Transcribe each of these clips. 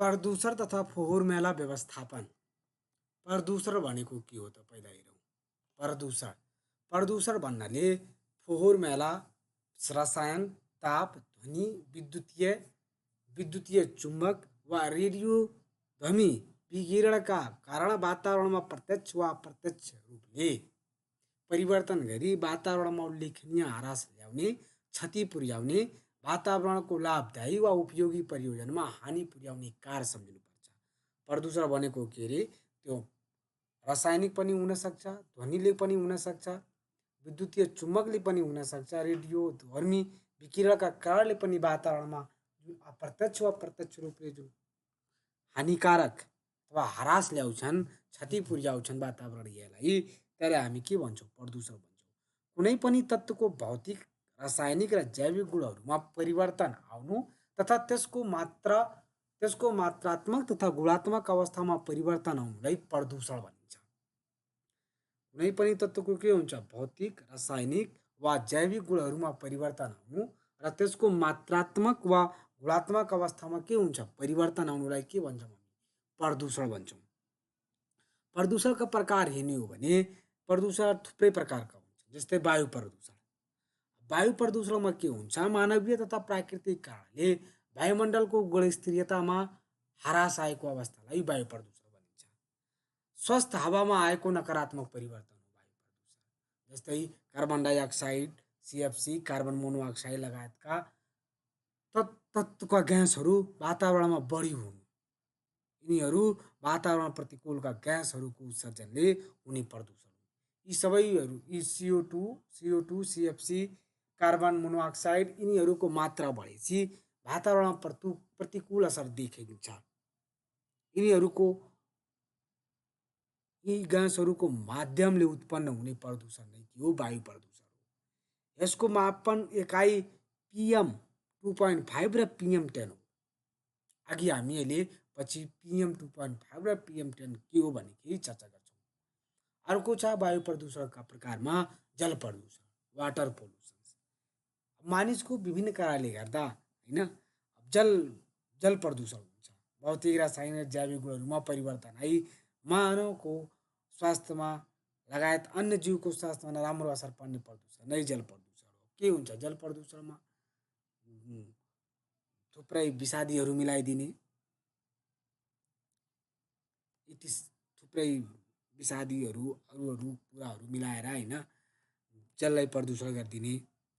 प्रदूषण तथा फोहोर मैला व्यवस्थापन। प्रदूषण भनेको के हो त पहिला हेरौँ। प्रदूषण प्रदूषण भन्नाले फोहोर मैला, रसायन, ताप, ध्वनि, विद्युतीय चुम्बक वा रेडियोधर्मी विकिरणका कारण वातावरणमा प्रत्यक्ष वा अप्रत्यक्ष रूपले परिवर्तन गरी वातावरणमा उल्लेखनीय ह्रास ल्याउने, क्षति पुर्याउने, वातावरणको लाभदायी वा उपयोगी परियोजनामा हानि पुर्याउने कार्य सम्झिनुपर्छ। प्रदूषण भनेको के अरे, त्यो रासायनिक पनि हुनसक्छ, ध्वनिले पनि हुनसक्छ, विद्युतीय चुम्बकले पनि हुनसक्छ, रेडियोधर्मी विकिरणका कारणले पनि वातावरणमा जुन अप्रत्यक्ष वा प्रत्यक्ष रूपले जुन हानिकारक अथवा ह्रास ल्याउँछन्, क्षति पुर्याउँछन् वातावरणीयलाई, त्यसलाई हामी के भन्छौँ? प्रदूषण भन्छौँ। कुनै पनि तत्त्वको भौतिक, रासायनिक र जैविक गुणहरूमा परिवर्तन आउनु तथा त्यसको मात्रात्मक तथा गुणात्मक अवस्थामा परिवर्तन आउनुलाई प्रदूषण भनिन्छ। कुनै पनि तत्त्वको के हुन्छ? भौतिक, रासायनिक वा जैविक गुणहरूमा परिवर्तन आउनु र त्यसको मात्रात्मक वा गुणात्मक अवस्थामा के हुन्छ? परिवर्तन आउनुलाई के भन्छौँ? प्रदूषण भन्छौँ। प्रदूषणका प्रकार हेर्ने हो भने प्रदूषण थुप्रै प्रकारका हुन्छ। जस्तै वायु प्रदूषण। वायु प्रदूषणमा के हुन्छ? मानवीय तथा प्राकृतिक कारणले वायुमण्डलको गुणस्तरीयतामा ह्रास आएको अवस्थालाई वायु प्रदूषण भनिन्छ। स्वस्थ हावामा आएको नकारात्मक परिवर्तन हो वायु प्रदूषण। जस्तै carbon dioxide, CFC, carbon monoxide लगायतका तत्त्वका ग्यासहरू वातावरणमा बढी हुनु, यिनीहरू वातावरण प्रतिकूलका ग्यासहरूको उत्सर्जनले हुने प्रदूषण हो। यी सबैहरू, यी CO2, सीएफसी, कार्बन मोनोअक्साइड, यिनीहरूको मात्रा बढेपछि वातावरणमा प्रतिकूल असर देखिन्छ। यी ग्यासहरूको माध्यमले उत्पन्न हुने प्रदूषण नै के हो? वायु प्रदूषण हो। यसको मापन एकाइ PM 2.5 र PM 10 हो। अघि हामी अहिले पछि PM 2.5 र PM 10 के हो भनेर चर्चा गर्छौँ। अर्को छ वायु प्रदूषणका प्रकारमा जल प्रदूषण, वाटर पोल्युसन। मानिसको विभिन्न कार्यले गर्दा हैन जल प्रदूषण हुन्छ। भौतिक, रासायनिक, जैविक गुणहरूमा परिवर्तन आई मानवको स्वास्थ्यमा लगायत अन्य जीवको स्वास्थ्यमा नराम्रो असर पर्ने प्रदूषण नै जल प्रदूषण हो। के हुन्छ जल प्रदूषणमा? थुप्रै विषादीहरू मिलाइदिने, थुप्रै विषादीहरू अरू कुराहरू मिलाएर हैन जललाई प्रदूषण गरिदिने,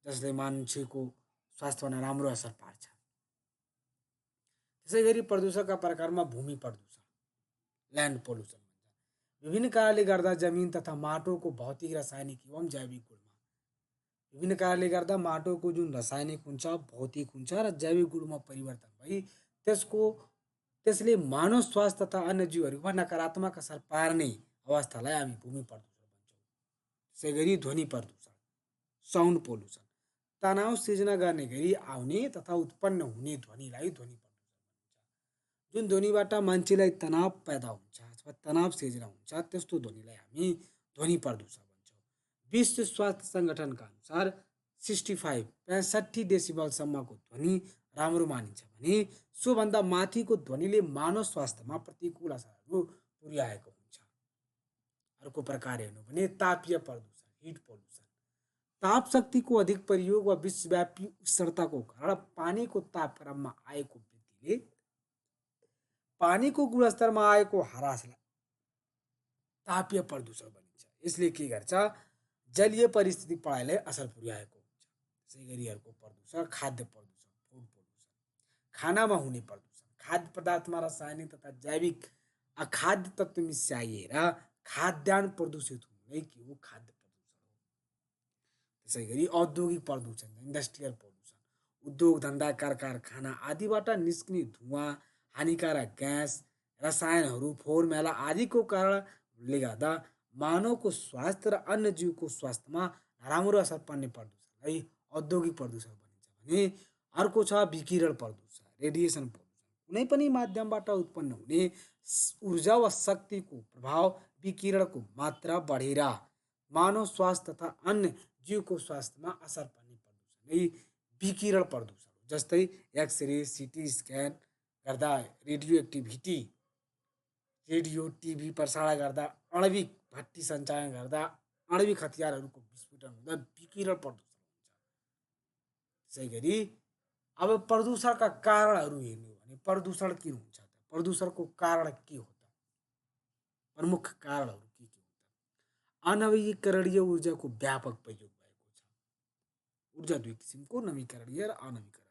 जसले मान्छेको स्वास्थ्यमा नराम्रो असर पार्छ। त्यसै गरी प्रदूषणका प्रकारमा भूमि प्रदूषण, ल्यान्ड पोल्युसन भन्छ। विभिन्न कारणले गर्दा जमिन तथा माटोको भौतिक, रासायनिक एवं जैविक गुणमा विभिन्न कारणले गर्दा माटोको जुन रासायनिक हुन्छ, भौतिक हुन्छ र जैविक गुणमा परिवर्तन भई त्यसले मानव स्वास्थ्य तथा अन्य जीवहरूमा नकारात्मक असर पार्ने अवस्थालाई हामी भूमि प्रदूषण भन्छौँ। त्यसै गरी ध्वनि प्रदूषण, साउन्ड पोल्युसन, तनाव सृजना गर्ने गरी आउने तथा उत्पन्न हुने ध्वनिलाई ध्वनि प्रदूषण भनिन्छ। जुन ध्वनिबाट मान्छेलाई तनाव पैदा हुन्छ अथवा तनाव सृजना हुन्छ, त्यस्तो ध्वनिलाई हामी ध्वनि प्रदूषण भन्छौँ। विश्व स्वास्थ्य सङ्गठनका अनुसार 65 डेसिबलसम्मको ध्वनि राम्रो मानिन्छ भने सोभन्दा माथिको ध्वनिले मानव स्वास्थ्यमा प्रतिकूल असरहरू पुर्याएको हुन्छ। अर्को प्रकार हेर्नु भने तापीय प्रदूषण, हिट पोल्युसन। ताप शक्तिको अधिक प्रयोग वा विश्वव्यापी उष्णताको कारण पानीको तापक्रममा आएको वृद्धिले पानीको गुणस्तरमा आएको ह्रासलाई तापीय प्रदूषण भनिन्छ। यसले के गर्छ? जलीय परिस्थिति प्रणालीलाई असर पुर्याएको हुन्छ। त्यसै गरी अर्को प्रदूषण खाद्य प्रदूषण, फूड पोल्युसन। खानामा हुने प्रदूषण, खाद्य पदार्थमा रासायनिक तथा जैविक अखाद्य तत्त्व मिसाइएर खाद्यान्न प्रदूषित हुनु नै के हो? खाद्य प्रदूषण हो। त्यसै गरी औद्योगिक प्रदूषण, इन्डस्ट्रियल पोल्युसन। उद्योग धन्दा, कारखाना आदिबाट निस्किने धुवाँ, हानिकारक ग्यास, रसायनहरू, फोहोर मैला आदिको कारणले गर्दा मानवको स्वास्थ्य र अन्य जीवको स्वास्थ्यमा नराम्रो असर पर्ने प्रदूषणलाई औद्योगिक प्रदूषण भनिन्छ भने अर्को छ विकिरण प्रदूषण, रेडिएसन पोल्युसन। कुनै पनि माध्यमबाट उत्पन्न हुने ऊर्जा वा शक्तिको प्रभाव विकिरणको मात्रा बढेर मानव स्वास्थ्य तथा अन्य जीवको स्वास्थ्यमा असर पर्ने प्रदूषण नै विकिरण प्रदूषण हो। जस्तै एक्सरे, सिटी स्क्यान, गर्दा रेडियो एक्टिभिटी रेडियो टिभी प्रसारण गर्दा आणविक भट्टी सञ्चालन गर्दा आणविक हतियारहरूको विस्फोटन हुँदा विकिरण प्रदूषण हुन्छ। त्यसै गरी अब प्रदूषणका कारणहरू हेर्ने हो भने प्रदूषण किन हुन्छ त? प्रदूषणको कारण के हो त? प्रमुख कारणहरू के हुन्? अनवीकरणीय ऊर्जाको व्यापक प्रयोग भएको छ। ऊर्जा दुई किसिमको, नवीकरणीय र अनवीकरणीय।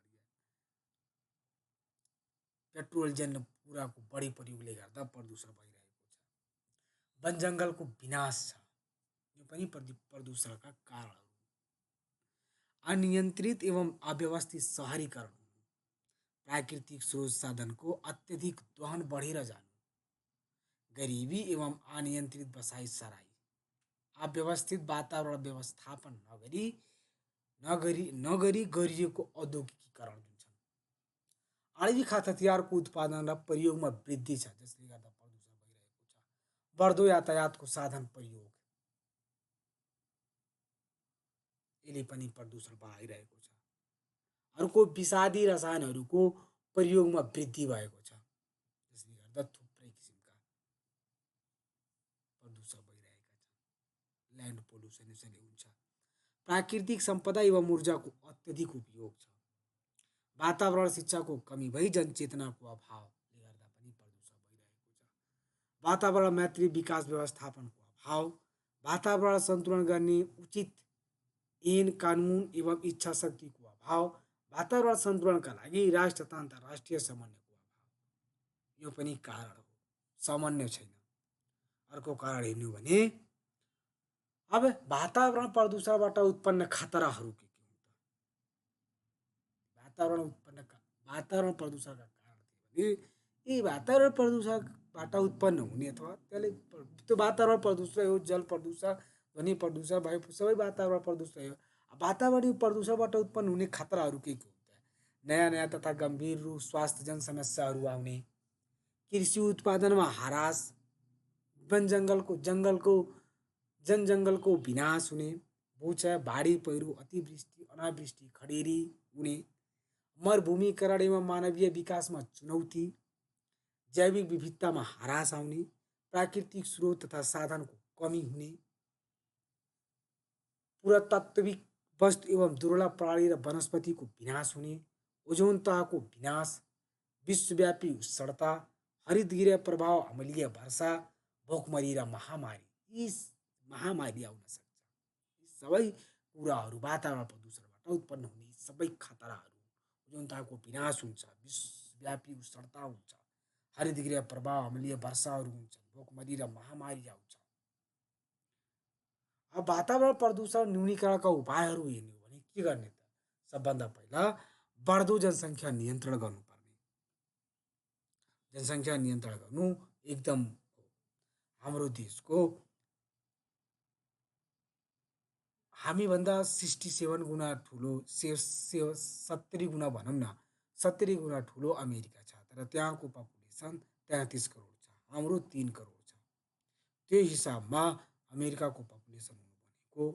पेट्रोल जन्य कुराको बढी प्रयोगले गर्दा प्रदूषण भइरहेको छ। वन जङ्गलको विनाश छ, यो पनि प्रदूषणका कारणहरू। अनियन्त्रित एवं अव्यवस्थित शहरीकरण हुनु, प्राकृतिक स्रोत साधनको अत्यधिक दोहन बढेर जानु, गरिबी एवं अनियन्त्रित बसाइ सराई, अव्यवस्थित वातावरण व्यवस्थापन नगरी गरिएको औद्योगिकीकरण जुन छ, आणविक हतियारको उत्पादन र प्रयोगमा वृद्धि छ जसले गर्दा प्रदूषण भइरहेको छ। बढ्दो यातायातको साधन प्रयोग, यसले पनि प्रदूषण बढाइरहेको छ। अर्को विषादी रसायनहरूको प्रयोगमा वृद्धि भएको छ जसले गर्दा थुप्रै किसिमका प्रदूषण भइरहेका छन्। ल्यान्ड पोल्युसन यसैले हुन्छ। प्राकृतिक सम्पदा एवं ऊर्जाको अत्यधिक उपयोग छ। वातावरण शिक्षाको कमी भई जनचेतनाको अभावले गर्दा पनि प्रदूषण भइरहेको छ। वातावरण मैत्री विकास व्यवस्थापनको अभाव, वातावरण सन्तुलन गर्ने उचित ऐन कानुन एवं इच्छा शक्तिको अभाव, वातावरण सन्तुलनका लागि राष्ट्र तथा अन्तर्राष्ट्रिय समन्वयको अभाव, यो पनि कारण हो। समन्वय छैन। अर्को कारण हेर्नु भने अब वातावरण प्रदूषणबाट उत्पन्न खतराहरू के हुन् त? वातावरण प्रदूषणका कारण के भने यी वातावरण प्रदूषणबाट उत्पन्न हुने अथवा त्यसले त्यो वातावरण प्रदूषण हो, जल प्रदूषण, ध्वनि प्रदूषण, वायु सबै वातावरण प्रदूषण हो। वातावरणीय प्रदूषणबाट उत्पन्न हुने खतराहरू के हुन्छ? नयाँ नयाँ तथा गम्भीर रूप स्वास्थ्यजन समस्याहरू आउने, कृषि उत्पादनमा ह्रास, वन जङ्गलको विनाश हुने, भूक्षय, बाढी पहिरो, अतिवृष्टि, अनावृष्टि, खडेरी हुने, मरुभूमिकरण एवं मानवीय विकासमा चुनौती, जैविक विविधतामा ह्रास आउने, प्राकृतिक स्रोत तथा साधनको कमी हुने, पुरातात्विक वस्तु एवं दुर्लभ प्राणी र वनस्पतिको विनाश हुने, ओजोन तहको विनाश, विश्वव्यापी उष्णता, हरितगृह प्रभाव, अम्लीय वर्षा, भोकमरी र महामारी, यी महामारी आउन सक्छ। यी सबै कुराहरू वातावरण प्रदूषणबाट उत्पन्न हुने सबै खतराहरू। ओजोन तहको विनाश हुन्छ, विश्वव्यापी उष्णता हुन्छ, हरितगृह प्रभाव, अम्लीय वर्षाहरू हुन्छ, भोकमरी र महामारी आउँछ। अब वातावरण प्रदूषण न्यूनीकरणका उपायहरू हेर्ने हो भने के गर्ने त? सबभन्दा पहिला बढ्दो जनसङ्ख्या नियन्त्रण गर्नुपर्ने। जनसङ्ख्या नियन्त्रण गर्नु एकदम हाम्रो देशको हामीभन्दा 67 गुणा ठुलो 70 गुणा भनौँ न, 70 गुणा ठुलो अमेरिका छ, तर त्यहाँको पपुलेसन 33 करोड छ, हाम्रो 3 करोड छ। त्यो हिसाबमा अमेरिकाको पपुलेसन हुनु भनेको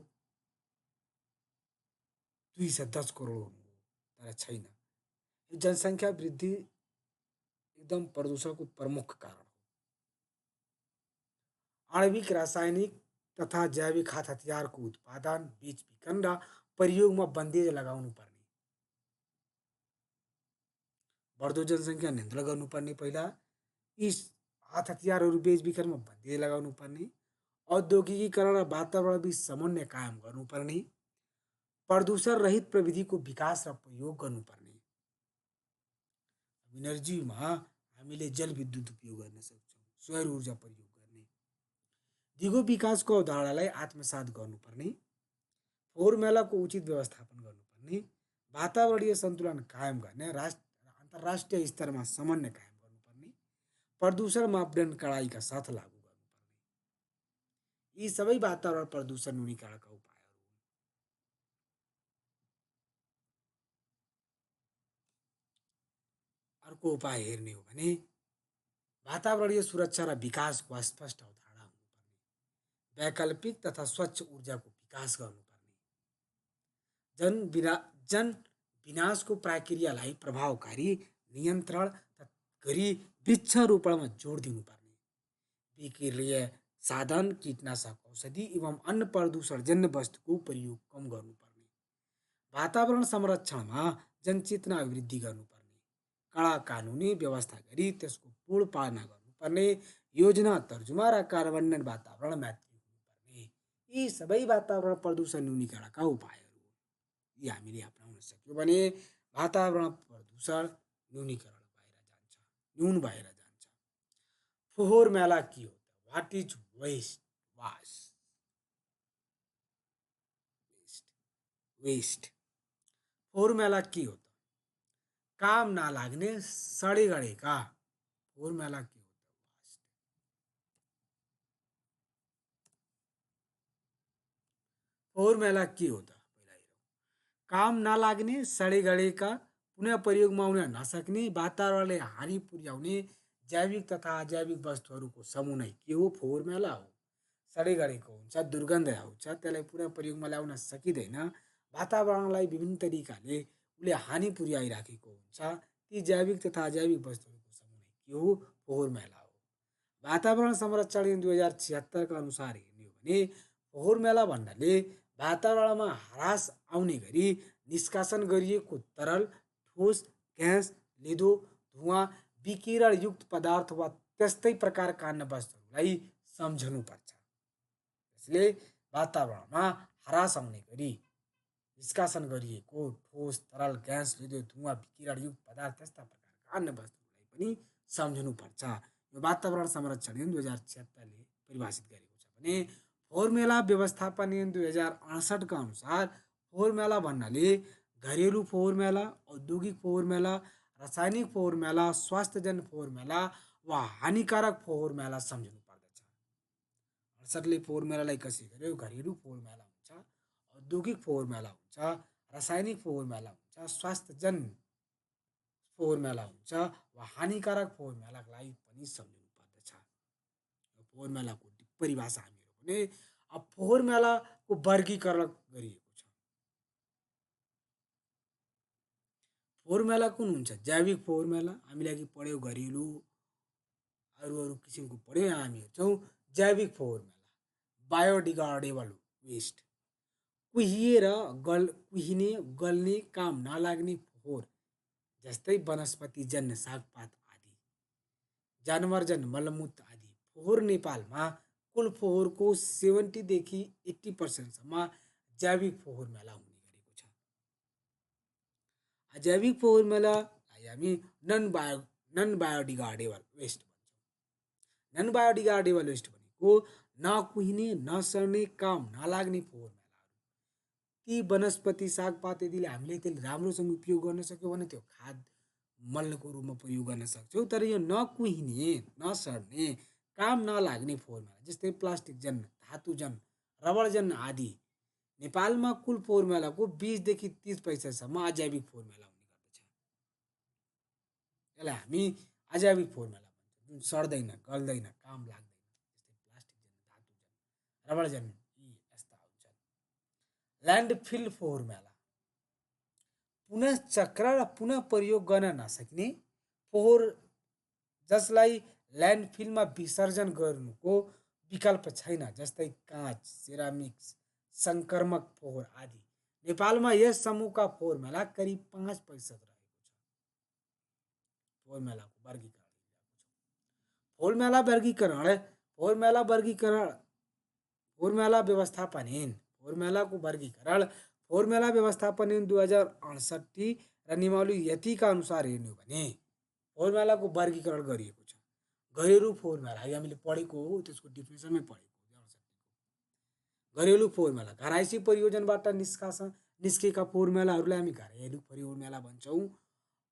210 करोड हुनु हो, तर छैन। यो जनसङ्ख्या वृद्धि एकदम प्रदूषणको प्रमुख कारण हो। आणविक, रासायनिक तथा जैविक हतियारको उत्पादन, बेचबिखन र प्रयोगमा बन्देज लगाउनु पर्ने। बढ्दो जनसङ्ख्या नियन्त्रण गर्नुपर्ने पहिला, यी हतियारहरू बेचबिखनमा बन्देज लगाउनु पर्ने, औद्योगिकीकरण र वातावरणबीच समन्वय कायम गर्नुपर्ने, प्रदूषण रहित प्रविधिको विकास र प्रयोग गर्नुपर्ने। इनर्जीमा हामीले जलविद्युत उपयोग गर्न सक्छौँ, सौर ऊर्जा प्रयोग गर्ने, दिगो विकासको अवधारणालाई आत्मसात गर्नुपर्ने, फोहोर मैलाको उचित व्यवस्थापन गर्नुपर्ने, वातावरणीय सन्तुलन कायम गर्ने, अन्तर्राष्ट्रिय स्तरमा समन्वय कायम गर्नुपर्ने, प्रदूषण मापदण्ड कडाइका साथ लागू गर्नुपर्ने। यी सबै वातावरण प्रदूषण न्यूनीकरणका उपायहरू हुन्। अर्को उपाय हेर्ने हो भने वातावरणीय सुरक्षा र विकासको स्पष्ट अवधारणा हुनुपर्ने, वैकल्पिक तथा स्वच्छ ऊर्जाको विकास गर्नुपर्ने, जन विनाशको प्रक्रियालाई प्रभावकारी नियन्त्रण गरी वृक्षारोपणमा जोड दिनुपर्ने, विकिरणीय साधन, कीटनाशक औषधि एवं अन्य प्रदूषणजन्य वस्तुको प्रयोग कम गर्नुपर्ने, वातावरण संरक्षणमा जनचेतना अभिवृद्धि गर्नुपर्ने, कडा कानुनी व्यवस्था गरी त्यसको पूर्ण पालना गर्नुपर्ने, योजना तर्जुमा र कार्यान्वयन वातावरण मैत्री हुनुपर्ने। यी सबै वातावरण प्रदूषण न्यूनीकरणका उपायहरू हुन्। यी हामीले अपनाउन सक्यौँ भने वातावरण प्रदूषण न्यूनीकरण भएर जान्छ, न्यून भएर जान्छ। फोहोर मेला के हो? What is waste? Was waste waste फोहोर मेला के हो? काम ना लागने सड़े गड़े का फोहोर मेला के होता है? फोहोर मेला के होता? पहिला हेरौँ। काम नलाग्ने सडे गडेका पुनः प्रयोगमा आउन नसक्ने वातावरणलाई हानि पुर्याउने जैविक तथा अजैविक वस्तुहरूको समूह नै के हो? फोहोर मेला हो। सडे गडेको हुन्छ, दुर्गन्ध आउँछ, त्यसलाई पुनः प्रयोगमा ल्याउन सकिँदैन, वातावरणलाई विभिन्न तरिकाले उसले हानि पुर्याइराखेको हुन्छ। ती जैविक तथा अजैविक वस्तुहरूको समूह नै के हो? फोहोर मेला हो। वातावरण संरक्षण ऐन 2076 का अनुसार हेर्ने हो भने फोहोर मेला भन्नाले वातावरणमा ह्रास आउने गरी निष्कासन गरिएको तरल, ठोस, ग्यास, लिदो, धुवाँ, विकिरणयुक्त पदार्थ वा त्यस्तै प्रकारका अन्य वस्तुहरूलाई सम्झनुपर्छ। त्यसले वातावरणमा ह्रास आउने गरी निष्कासन गरिएको ठोस, तरल, ग्यास, लिदो, धुवाँ, विकिरणयुक्त पदार्थ त्यस्ता प्रकारका अन्य वस्तुहरूलाई पनि सम्झनुपर्छ। यो वातावरण संरक्षण ऐन 2076ले परिभाषित गरेको छ भने फोहोर मेला व्यवस्थापन ऐन 2068 का अनुसार फोहोर मेला भन्नाले घरेलु फोहोर मेला, औद्योगिक फोहोर मेला, रासायनिक फोहोर मेला, स्वास्थ्यजन्य फोहोर मेला वा हानिकारक फोहोर मेला सम्झनु पर्दछ। 68ले फोहोर मेलालाई कसरी गर्यो? घरेलु फोहोर मेला हुन्छ, औद्योगिक फोहोर मेला हुन्छ, रासायनिक फोहोर मेला हुन्छ, स्वास्थ्यजन्य फोहोर मेला हुन्छ वा हानिकारक फोहोर मेलालाई पनि सम्झनु पर्दछ। फोहोर मेलाको परिभाषा हामी हेरौँ भने अब फोहोर मेलाको वर्गीकरण गरिएको छ। फोहोर मेला कुन हुन्छ? जैविक फोहोर मेला, हामीले अघि पढ्यौँ घरेलु, अरू किसिमको पढ्यौँ। यहाँ हामी हेर्छौँ जैविक फोहोर मेला, बायोडिग्रेडेबल वेस्ट, कुहिने गल्ने काम नलाग्ने फोहोर जस्तै वनस्पतिजन्य सागपात आदि, जानवरजन्य मलमूत्र आदि फोहोर नेपालमा कुल फोहोरको 70 देखि 80% सम्म जैविक फोहोर मेला हुने गरेको छ। अजैविक फोहोर मेलालाई हामी नन बायोडिग्रेडेबल वेस्ट भन्छौँ। नन बायोडिग्रेडेबल वेस्ट भनेको नकुहिने, नसर्ने, काम नलाग्ने फोहोर मेलाहरू। ती वनस्पति सागपात यदि हामीले त्यसले राम्रोसँग उपयोग गर्न सक्यौँ भने त्यो खाद मलको रूपमा प्रयोग गर्न सक्छौँ। तर यो नकुहिने, नसर्ने, काम नलाग्ने फोहोर मेला जस्तै प्लास्टिकजन्य, धातुजन्य, रबरजन्य आदि नेपालमा कुल फोहोर मेलाको 20 देखि 30% अजैविक फोहोर मेला हुने गर्दछ। यसलाई हामी अजैविक फोहोर मेला भन्छौँ, जुन सर्दैन, गल्दैन, काम लाग्दैन, जस्तै प्लास्टिकजन्य, धातुजन्य, रबरजन्य यी यस्ता हुन्छन्। ल्यान्डफिल फोहोर मेला पुनः चक्र र पुनः प्रयोग गर्न नसक्ने फोहोर जसलाई ल्यान्डफिलमा विसर्जन गर्नुको विकल्प छैन, जस्तै काँच, सिरामिक्स, संक्रमक फोहोर आदि। नेपालमा यस समूहका फोहोर मेला करिब 5% रहेको छ। फोहोर मेलाको वर्गीकरण फोहोर मेला वर्गीकरण फोहोर मेला व्यवस्थापन ऐन फोहोर मेलाको वर्गीकरण फोहोर मेला व्यवस्थापन ऐन 2068 र नियमावली यतिका अनुसार हेर्ने हो भने फोहोर मेलाको वर्गीकरण गरिएको छ। घरेलु फोहोर मेला हामीले पढेको हो, त्यसको डिफिनेसनमै पढेको हो। घरेलु फोहोर मेला घरायसी परियोजनाबाट निस्केका फोहोर मेलाहरूलाई हामी घरेलु फोहोर मेला भन्छौँ।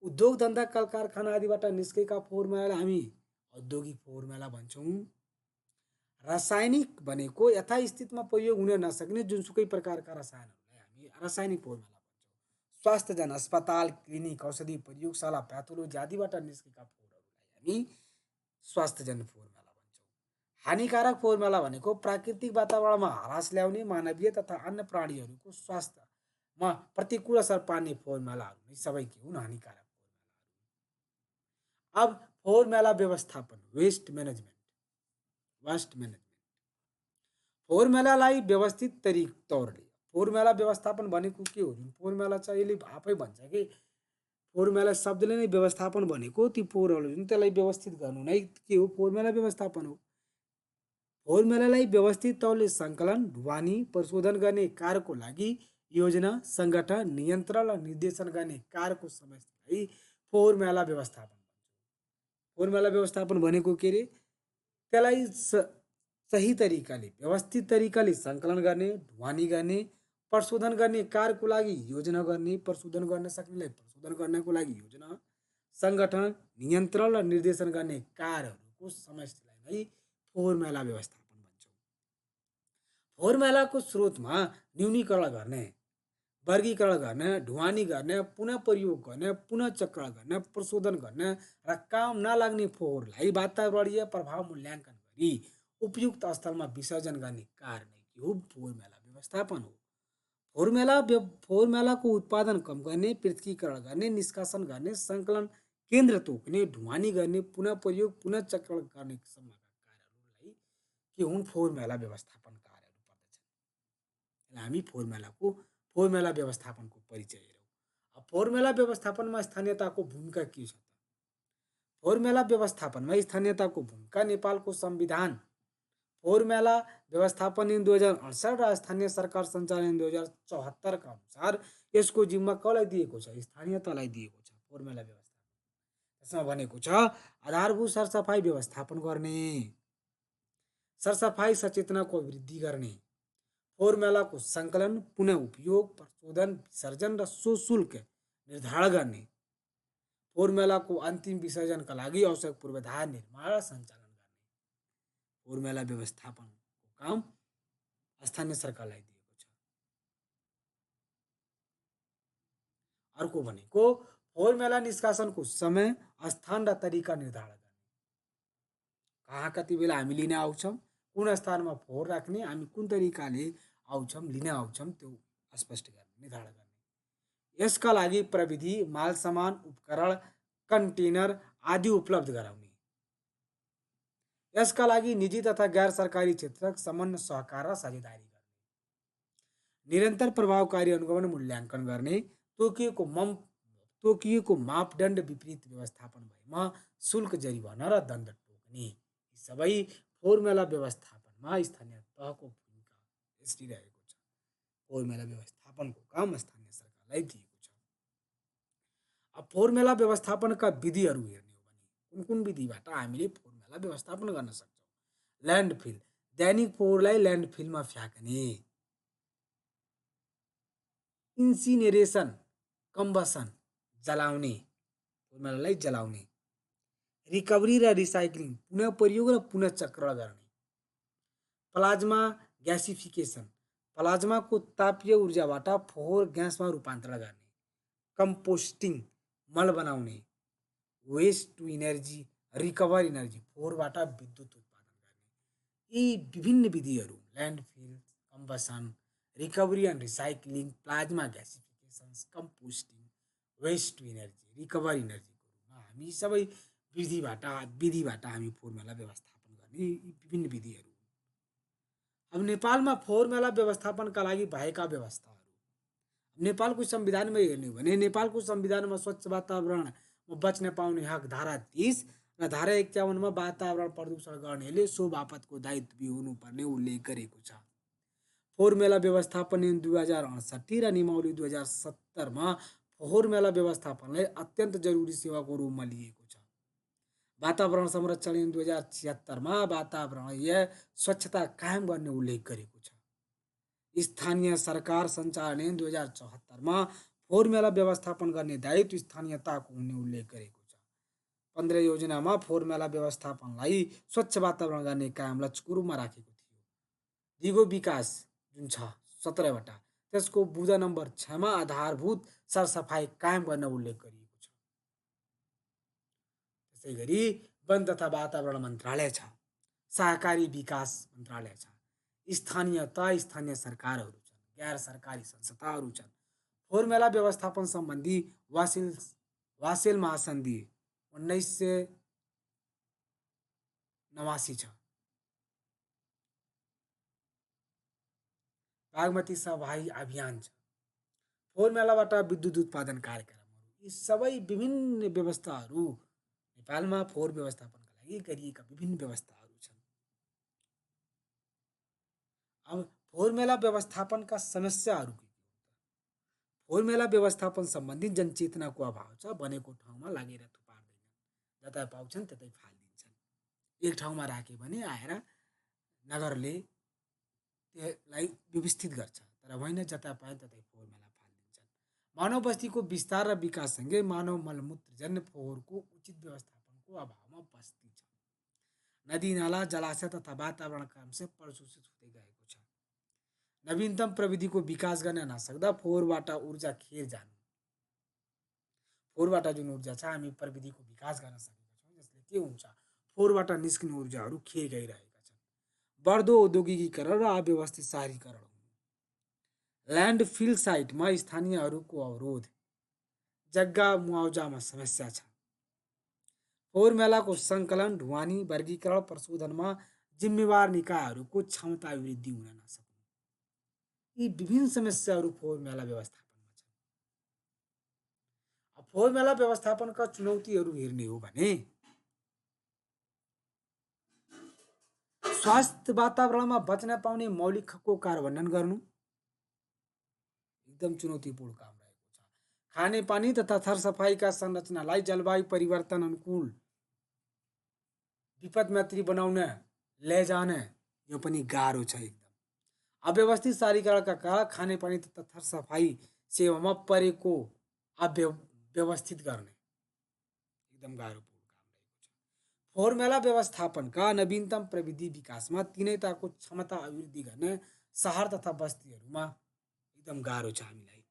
उद्योग धन्दा कल कारखाना आदिबाट निस्केका फोहोर मेलालाई हामी औद्योगिक फोहोर मेला भन्छौँ। रासायनिक भनेको यथास्थितिमा प्रयोग हुन नसक्ने जुनसुकै प्रकारका रसायनहरूलाई हामी रासायनिक फोहोर मेला भन्छौँ। स्वास्थ्यजन्य अस्पताल, क्लिनिक, औषधि प्रयोगशाला, प्याथोलोजी आदिबाट निस्केका फोहोरहरूलाई हामी स्वास्थ्यजन्य फोहोर मेला भन्छौँ। हानिकारक फोहोर मेला भनेको प्राकृतिक वातावरणमा ह्रास ल्याउने, मानवीय तथा अन्य प्राणीहरूको स्वास्थ्यमा प्रतिकूल असर पार्ने फोहोर मेलाहरू नै सबै के हुन्? हानिकारक फोहोर मेलाहरू। अब फोहोर मैला व्यवस्थापन वेस्ट मैनेजमेंट फोहोर मैलालाई व्यवस्थित तौरले फोहोर मैला व्यवस्थापन भनेको के हो फोहोर मैला चाहिँ यसले आफै भन्छ कि फोहोर मैला शब्दले नै व्यवस्थापन भनेको ती फोहोरहरू जुन त्यसलाई व्यवस्थित गर्नु नै के हो फोहोर मैला व्यवस्थापन हो फोहोर मैलालाई व्यवस्थित तौरले सङ्कलन ढुवानी परिशोधन गर्ने कार्यको लागि योजना सङ्गठन नियन्त्रण र निर्देशन गर्ने कार्यको समष्टिलाई फोहोर मैला व्यवस्थापन फोहोर मैला व्यवस्थापन भनेको के अरे त्यसलाई सही तरिकाले व्यवस्थित तरिकाले सङ्कलन गर्ने ढुवानी गर्ने परिशोधन गर्ने कार्यको लागि योजना गर्ने परिशोधन गर्न सक्नेलाई परिशोधन गर्नको लागि योजना सङ्गठन नियन्त्रण र निर्देशन गर्ने कार्यहरूको समष्टिलाई नै फोहोर मैला व्यवस्थापन भन्छौँ फोहोर मैलाको स्रोतमा न्यूनीकरण गर्ने वर्गीकरण गर्ने ढुवानी गर्ने पुनः प्रयोग गर्ने पुनः चक्रण गर्ने परिशोधन गर्ने र काम नलाग्ने फोहोरलाई वातावरणीय प्रभाव मूल्याङ्कन गरी उपयुक्त स्थलमा विसर्जन गर्ने कार्य नै के हो फोहोर मैला व्यवस्थापन हो फोहोर मैलाको उत्पादन कम गर्ने पृथकीकरण गर्ने निष्कासन गर्ने सङ्कलन केन्द्र तोक्ने ढुवानी गर्ने पुनः प्रयोग पुनः चक्रण गर्ने सम्मका कार्यहरूलाई के हुन् फोहोर मैला व्यवस्थापन कार्यहरू पर्दछन् हामी फोहोर मैला व्यवस्थापनको परिचय हेरौँ फोहोर मैला व्यवस्थापनमा स्थानीयताको भूमिका के छ त फोहोर मैला व्यवस्थापनमा स्थानीयताको भूमिका नेपालको संविधान फोहोर मैला व्यवस्थापन ऐन 2068 र स्थानीय सरकार सञ्चालन ऐन 2074 का अनुसार यसको जिम्मा कसलाई दिएको छ स्थानीयतालाई दिएको छ फोहोर मैला व्यवस्थापन त्यसमा भनेको छ आधारभूत सरसफाई व्यवस्थापन गर्ने सरसफाई सचेतनाको वृद्धि गर्ने फोहोर मैलाको सङ्कलन पुनः उपयोग परिशोधन विसर्जन र शुल्क निर्धारण गर्ने फोहोर मैलाको अन्तिम विसर्जनका लागि आवश्यक पूर्वाधार निर्माण र सञ्चालन फोहोर मैला व्यवस्थापनको काम स्थानीय सरकारलाई दिएको छ अर्को भनेको फोहोर मैला निष्कासनको समय स्थान र तरिका निर्धारण गर्ने कहाँ कति बेला हामी लिन आउँछौँ कुन स्थानमा फोहोर राख्ने हामी कुन तरिकाले आउँछौँ लिन आउँछौँ त्यो स्पष्ट गर्ने निर्धारण गर्ने यसका लागि प्रविधि माल सामान उपकरण कन्टेनर आदि उपलब्ध गराउने यसका लागि निजी तथा गैर सरकारी क्षेत्रक समन्वय सहकार र साझेदारी गर्ने निरन्तर प्रभावकारी अनुगमन मूल्याङ्कन गर्ने तोकिएको मापदण्ड विपरीत व्यवस्थापन भएमा शुल्क जरिवाना र दण्ड टोक्ने यी सबै फोहोर मैला व्यवस्थापनमा स्थानीय तहको भूमिका यसरी रहेको छ फोहोर मैला व्यवस्थापनको काम स्थानीय सरकारलाई दिएको छ अब फोहोर मैला व्यवस्थापनका विधिहरू हेर्ने हो भने कुन विधिबाट हामीले फोहोर मैला व्यवस्थापन गर्न सक्छौँ ल्यान्डफिल दैनिक फोहोरलाई ल्यान्डफिलमा फ्याँक्ने इन्सिनेरेसन कम्बसन जलाउने फोहोर मैलालाई जलाउने रिकभरी र रिसाइक्लिङ पुनः प्रयोग र पुनः चक्रण गर्ने प्लाज्मा ग्यासिफिकेसन प्लाज्माको तापीय ऊर्जाबाट फोहोर ग्यासमा रूपान्तरण गर्ने कम्पोस्टिङ मल बनाउने waste to energy recover energy फोहोरबाट विद्युत उत्पादन गर्ने यी विभिन्न विधिहरू landfill combustion recovery and recycling plasma gasification composting waste to energy recover इनर्जीको रूपमा हामी सबै विधिबाट हामी फोहोर मैला व्यवस्थापन गर्ने विभिन्न विधिहरू अब नेपालमा फोहोर मैला व्यवस्थापनका लागि भएका व्यवस्थाहरू नेपालको संविधानमा हेर्ने हो भने नेपालको संविधानमा स्वच्छ वातावरणमा बच्न पाउने हक धारा 30 र धारा 51 मा वातावरण प्रदूषण गर्नेले सो बापतको दायित्व हुनुपर्ने उल्लेख गरेको छ फोहोर मैला व्यवस्थापन ऐन 2068 र नियमावली 2070 मा फोहोर मैला व्यवस्थापनलाई अत्यन्त जरुरी सेवाको रूपमा लिएको छ वातावरण संरक्षण ऐन 2076 मा वातावरणीय स्वच्छता कायम गर्ने उल्लेख गरेको छ स्थानीय सरकार सञ्चालन ऐन 2074 मा फोहोर मैला व्यवस्थापन गर्ने दायित्व स्थानीयताको हुने उल्लेख गरेको छ 15 योजनामा फोहोर मैला व्यवस्थापनलाई स्वच्छ वातावरण गर्ने काम लक्ष्यको रूपमा राखेको थियो दिगो विकास जुन छ 17 वटा त्यसको बुँदा नम्बर 6 मा आधारभूत सरसफाई कायम गर्न उल्लेख गरिएको छ त्यसैगरी वन तथा वातावरण मन्त्रालय छ सहकारी विकास मन्त्रालय छ स्थानीय सरकारहरू छन् गैर सरकारी संस्थाहरू छन् फोहोर मैला व्यवस्थापन सम्बन्धी वासेल महासन्धि 89 छ। बागमती सफाई अभियान छ। फोहोर मैलाबाट विद्युत उत्पादन कार्यक्रमहरू, यी सबै विभिन्न व्यवस्थाहरू नेपालमा फोहोर व्यवस्थापनका लागि गरिएका विभिन्न व्यवस्थाहरू छन्। अब फोहोर मैला व्यवस्थापनका समस्याहरू के के हुन् त? फोहोर मैला व्यवस्थापन सम्बन्धी जनचेतनाको अभाव छ। भनेको ठाउँमा लागेर थुपार्दैनन्, जता पाउँछन् त्यतै फालिदिन्छन्। एक ठाउँमा राख्यो भने आएर नगरले त्यसलाई व्यवस्थित गर्छ, तर होइन, जता पाए ततै फोहोर मैला फालिदिन्छन्। मानव बस्तीको विस्तार र विकाससँगै मानव मलमूत्रजन्य फोहोरको उचित व्यवस्थापनको अभावमा बस्ती छ। नदी नाला जलाशय तथा वातावरण क्रमशः प्रदूषित हुँदै गएको छ। नवीनतम प्रविधिको विकास गर्न नसक्दा फोहोरबाट ऊर्जा खेर जानु, फोहोरबाट जुन ऊर्जा छ हामी प्रविधिको विकास गर्न सकेका छौँ, जसले के हुन्छ, फोहोरबाट निस्किने ऊर्जाहरू खेर गइरहेका छन्। बढ्दो औद्योगिकीकरण र अव्यवस्थित शहरीकरण हुनु, ल्यान्डफिल साइटमा स्थानीयहरूको अवरोध, जग्गा मुआवजामा समस्या छ। फोहोर मैलाको सङ्कलन, ढुवानी, वर्गीकरण, प्रशोधनमा जिम्मेवार निकायहरूको क्षमता वृद्धि हुन नसक्नु, यी विभिन्न समस्याहरू फोहोर मैला व्यवस्थापनमा छन्। अब फोहोर मैला व्यवस्थापनका चुनौतीहरू हेर्ने हो भने स्वास्थ्य वातावरणमा बच्न पाउने मौलिक हकको कार्यान्वयन गर्नु एकदम चुनौतीपूर्ण काम रहेको छ। खानेपानी तथा सरसफाइका संरचनालाई जलवायु परिवर्तन अनुकूल विपदमैत्री बनाउन लैजान यो पनि गाह्रो छ एकदम। अव्यवस्थित शहरीकरणका कारण खानेपानी तथा सरसफाई सेवामा परेको अव्यवस्थित गर्ने एकदम गाह्रोपूर्ण काम रहेको छ। फोहोर मैला व्यवस्थापनका नवीनतम प्रविधि विकासमा तीनैताको क्षमता अभिवृद्धि गर्ने शहर तथा बस्तीहरूमा एकदम गाह्रो छ हामीलाई।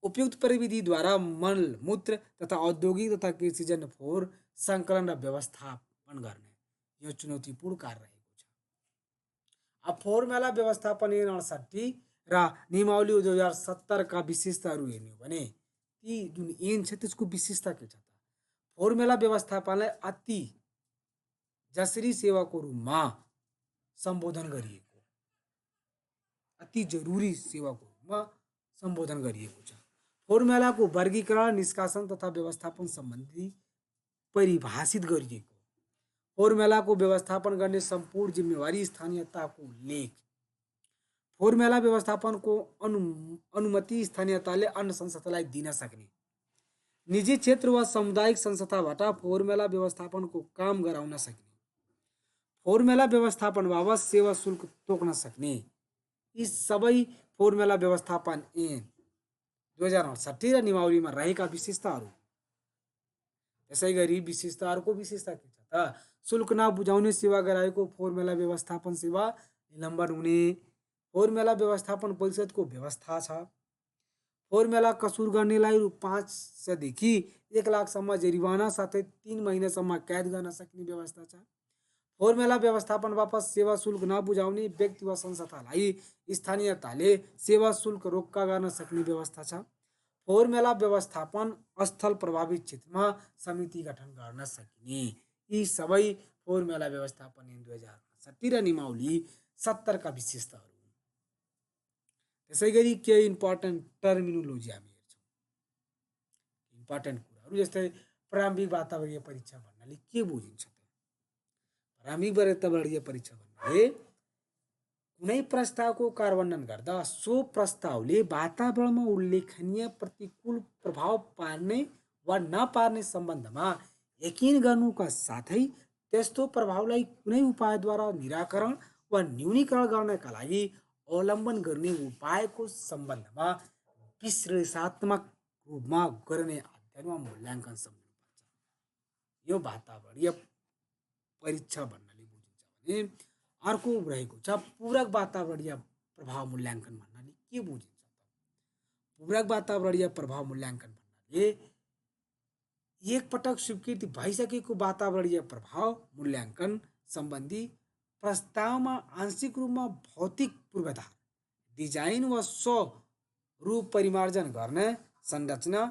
उपयुक्त प्रविधिद्वारा मल मूत्र तथा औद्योगिक तथा कृषिजन्य फोहोर सङ्कलन र व्यवस्थापन गर्ने यो चुनौतीपूर्ण कार्य रहेको छ। अब फोहोर मैला व्यवस्थापन 1968 र नियमावली 2070 का विशेषताहरू हेर्ने हो भने ती जुन ऐन छ त्यसको विशेषता के छ त? फोहोर मैला व्यवस्थापनलाई अति जसरी सेवाको रूपमा सम्बोधन गरिएको, अति जरुरी सेवाको रूपमा सम्बोधन गरिएको छ। फोहोर मैलाको वर्गीकरण, निष्कासन तथा व्यवस्थापन सम्बन्धी परिभाषित गरिएको, फोहोर मैलाको व्यवस्थापन गर्ने सम्पूर्ण जिम्मेवारी स्थानीयताको उल्लेख, फोहोर मैला व्यवस्थापनको अनुमति स्थानीयताले अन्य संस्थालाई दिन सक्ने, निजी क्षेत्र वा सामुदायिक संस्थाबाट फोहोर मैला व्यवस्थापनको काम गराउन सक्ने, फोहोर मैला व्यवस्थापन बाबत सेवा शुल्क तोक्न सक्ने, यी सबै फोहोर मैला व्यवस्थापन ऐन 2068 र नियमावलीमा रहेका विशेषताहरू। त्यसै गरी विशेषताहरूको विशेषता के छ त? शुल्क नबुझाउने सेवा गराएको फोहोर मैला व्यवस्थापन सेवा निलम्बन हुने, फोहोर मैला व्यवस्थापन परिषदको व्यवस्था छ। फोहोर मैला कसुर गर्नेलाई रु 500 देखि 1 लाखसम्म जरिवाना साथै 3 महिनासम्म कैद गर्न सक्ने व्यवस्था छ। फोहोर मैला व्यवस्थापन बापत सेवा शुल्क नबुझाउने व्यक्ति वा संस्थालाई स्थानीयताले सेवा शुल्क रोक्का गर्न सक्ने व्यवस्था छ। फोहोर मैला व्यवस्थापन स्थल प्रभावित क्षेत्रमा समिति गठन गर्न सकिने, यी सबै फोहोर मैला व्यवस्थापन ऐन 2068 र नियमावली 70 का विशेषताहरू हुन्। त्यसै गरी केही इम्पोर्टेन्ट टर्मिनोलोजी हामी हेर्छौँ, इम्पोर्टेन्ट कुराहरू, जस्तै प्रारम्भिक वातावरणीय परीक्षा भन्नाले के बुझिन्छ त? प्रारम्भिक वातावरणीय परीक्षा भन्नाले कुनै प्रस्तावको कार्यान्वयन गर्दा सो प्रस्तावले वातावरणमा उल्लेखनीय प्रतिकूल प्रभाव पार्ने वा नपार्ने सम्बन्धमा यकिन गर्नुका साथै त्यस्तो प्रभावलाई कुनै उपायद्वारा निराकरण वा न्यूनीकरण गर्नका लागि अवलम्बन गर्ने उपायको सम्बन्धमा विश्लेषणात्मक रूपमा गर्ने अध्ययन वा मूल्याङ्कन सम्झनु पर्छ। यो वातावरणीय परीक्षा भन्नाले बुझिन्छ भने अर्को रहेको छ पूरक वातावरणीय प्रभाव मूल्याङ्कन भन्नाले के बुझिन्छ त? पूरक वातावरणीय प्रभाव मूल्याङ्कन भन्नाले एक पटक स्वीकृति भइसकेको वातावरणीय प्रभाव मूल्याङ्कन सम्बन्धी प्रस्तावमा आंशिक रूपमा भौतिक पूर्वाधार, डिजाइन वा स्वरूप परिमार्जन गर्न, संरचना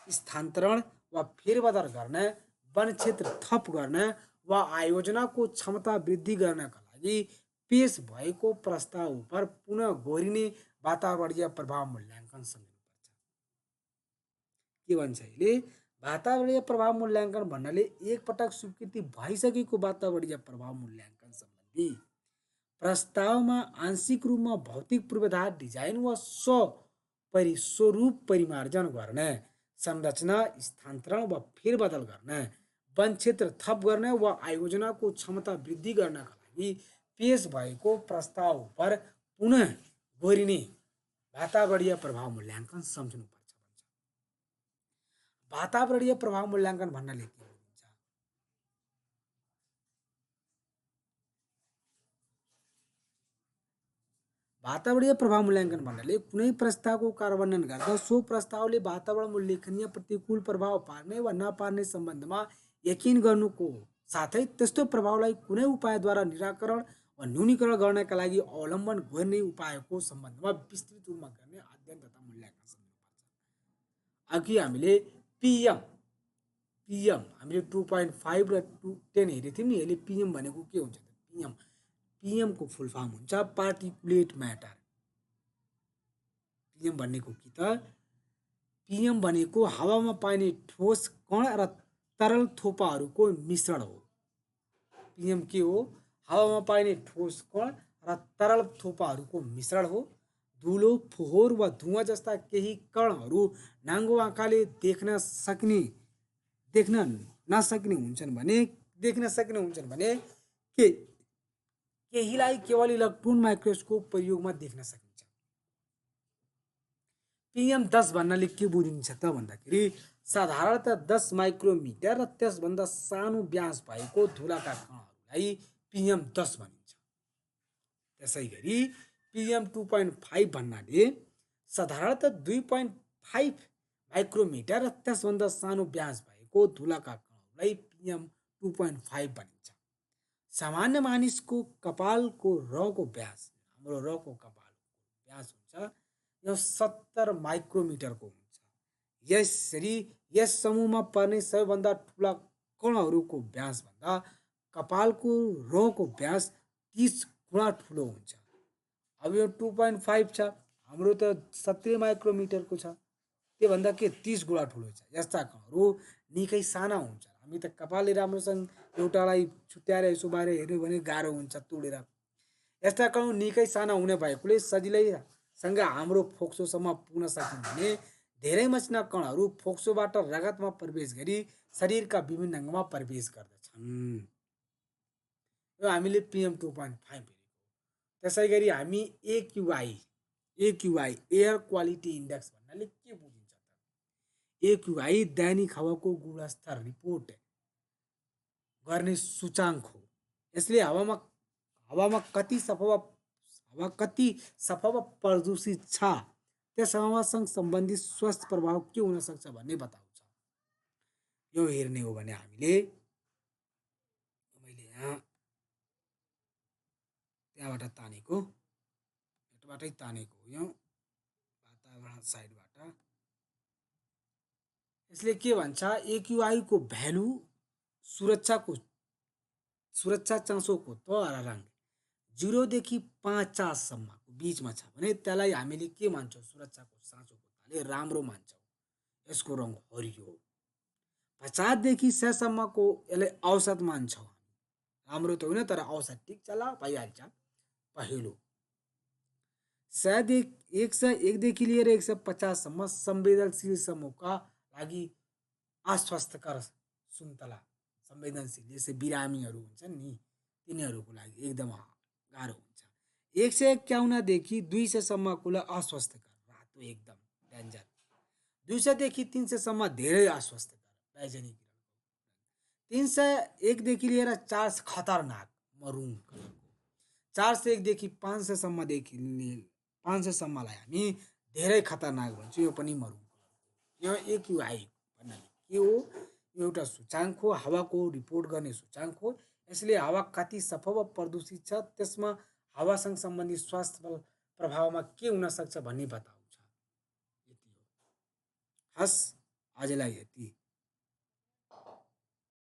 स्थानान्तरण वा फेरबदल गर्न, वन क्षेत्र थप गर्न वा आयोजनाको क्षमता वृद्धि गर्नका लागि पेश भएको प्रस्ताव पर पुनः गोरिने वातावरणीय प्रभाव मूल्याङ्कन सम्झनुपर्छ। के भन्छ अहिले वातावरणीय प्रभाव मूल्याङ्कन भन्नाले एकपटक स्वीकृति भइसकेको वातावरणीय प्रभाव मूल्याङ्कन सम्बन्धी प्रस्तावमा आंशिक रूपमा भौतिक पूर्वाधार डिजाइन वा स्वरूप परिमार्जन गर्न, संरचना स्थानान्तरण वा फेरबदल गर्न, वन क्षेत्र थप गर्न वा आयोजनाको क्षमता वृद्धि गर्नका लागि पेश भएको प्रस्ताव पर पुनः गोरिने वातावरणीय प्रभाव मूल्याङ्कन सम्झनुपर्छ भन्छ। वातावरणीय प्रभाव मूल्याङ्कन भन्नाले के हुन्छ? वातावरणीय प्रभाव मूल्याङ्कन भन्नाले कुनै प्रस्तावको कार्यान्वयन गर्दा सो प्रस्तावले वातावरण उल्लेखनीय प्रतिकूल प्रभाव पार्ने वा नपार्ने सम्बन्धमा यकिन गर्नुको साथै त्यस्तो प्रभावलाई कुनै उपायद्वारा निराकरण वा न्यूनीकरण गर्नका लागि अवलम्बन गर्ने उपायको सम्बन्धमा विस्तृत रूपमा गर्ने अध्ययन तथा मूल्याङ्कन सम्झनुपर्छ। अघि हामीले पिएम हामीले 2.5 र 10 हेरेको थियौँ नि। यसले पिएम भनेको के हुन्छ त? पिएम को फुल फर्म हुन्छ पार्टिकुलेट म्याटर। पिएम भनेको के त? पिएम भनेको हावामा पाइने ठोस कण र तरल थोपाहरूको मिश्रण हो। पिएम के हो? हावामा पाइने ठोस कण र तरल थोपाहरूको मिश्रण हो। धुलो, फोहोर वा धुवाँ जस्ता केही कणहरू नाङ्गो आँखाले देख्न नसक्ने हुन्छन् भने केहीलाई केवल इलेक्ट्रोन माइक्रोस्कोप प्रयोगमा देख्न सकिन्छ। पिएम 10 भन्नाले के बुझिन्छ त भन्दाखेरि साधारणतः 10 माइक्रोमिटर र त्यसभन्दा सानो व्यास भएको धुलाका कणहरूलाई पिएम 10 भनिन्छ। त्यसै गरी पिएम 2.5 भन्नाले साधारणतः 2.5 माइक्रोमिटर र त्यसभन्दा सानो व्यास भएको धुलाका कणहरूलाई पिएम 2.5 भनिन्छ। सामान्य मानिसको कपालको रको व्यास, हाम्रो रको कपालको व्यास हुन्छ यो 70 माइक्रोमिटरको हुन्छ। यसरी यस समूहमा पर्ने सबैभन्दा ठुला कणहरूको व्यासभन्दा कपालको रको व्यास 30 गुणा ठुलो हुन्छ। अब यो 2.5 छ, हाम्रो त 70 माइक्रोमिटरको छ, त्योभन्दा के 30 गुणा ठुलो छ। यस्ता कणहरू निकै साना हुन्छ। हामी त कपालले राम्रोसँग एउटालाई छुट्याएर यसो बाहिर हेर्यो भने गाह्रो हुन्छ तोडेर। यस्ता कणहरू निकै साना हुने भएकोले सजिलैसँग हाम्रो फोक्सोसम्म पुग्न सकिन्छ भने धेरै मसिना कणहरू फोक्सोबाट रगतमा प्रवेश गरी शरीरका विभिन्न अङ्गमा प्रवेश गर्दछन्। यो हामीले पिएम 2.5 हेरेको। त्यसै गरी हामी एक्युआई एयर क्वालिटी इन्डेक्स भन्नाले के बुझिन्छ त? एक्युआई दैनिक हावाको गुणस्तर रिपोर्ट गर्ने सूचाङ्क हो। यसले हावामा कति सफा वा प्रदूषित छ, त्यस हावासँग सम्बन्धित स्वास्थ्य प्रभाव के हुन सक्छ भन्ने बताउँछ। यो हेर्ने हो भने हामीले मैले त्यहाँबाट तानेको, यताबाटै तानेको हो यो वातावरण साइडबाट। यसले के भन्छ? एक्युआई को भ्यालु सुरक्षा चासोको तरङ्ग 0 देखि 50 सम्मको बीचमा छ भने त्यसलाई हामीले के मान्छौँ? सुरक्षाको चासोको ताले राम्रो मान्छौँ। यसको रङ हरियो हो। 50 देखि 100 सम्मको यसलाई औसत मान्छौँ। राम्रो त होइन तर औसत ठिक चला भइहाल्छ। पहिलो 101 देखि लिएर 150 सम्म संवेदनशील समूहका लागि अस्वास्थ्यकर सुन्तला संवेदनशील, जस्तै बिरामीहरू हुन्छन् नि तिनीहरूको लागि एकदम गाह्रो हुन्छ। 151 देखि 200 सम्मकोलाई अस्वास्थ्यकर, रातो एकदम डेन्जर। 200 देखि 300 सम्म धेरै अस्वास्थ्यकर, बैजनी किरणको। 301 देखि लिएर 400 खतरनाक मरुङ कलरको। 401 देखि 500 सम्मलाई हामी धेरै खतरनाक भन्छौँ, यो पनि मरुङ कलरको। यो एक्युआई भन्नाले के हो? एउटा सूचाङ्क हो, हावाको रिपोर्ट गर्ने सूचाङ्क हो। यसले हावा कति सफा वा प्रदूषित छ, त्यसमा हावासँग सम्बन्धित स्वास्थ्य प्रभावमा के हुन सक्छ भन्ने बताउँछ। यति हो। हस्, आजलाई यति।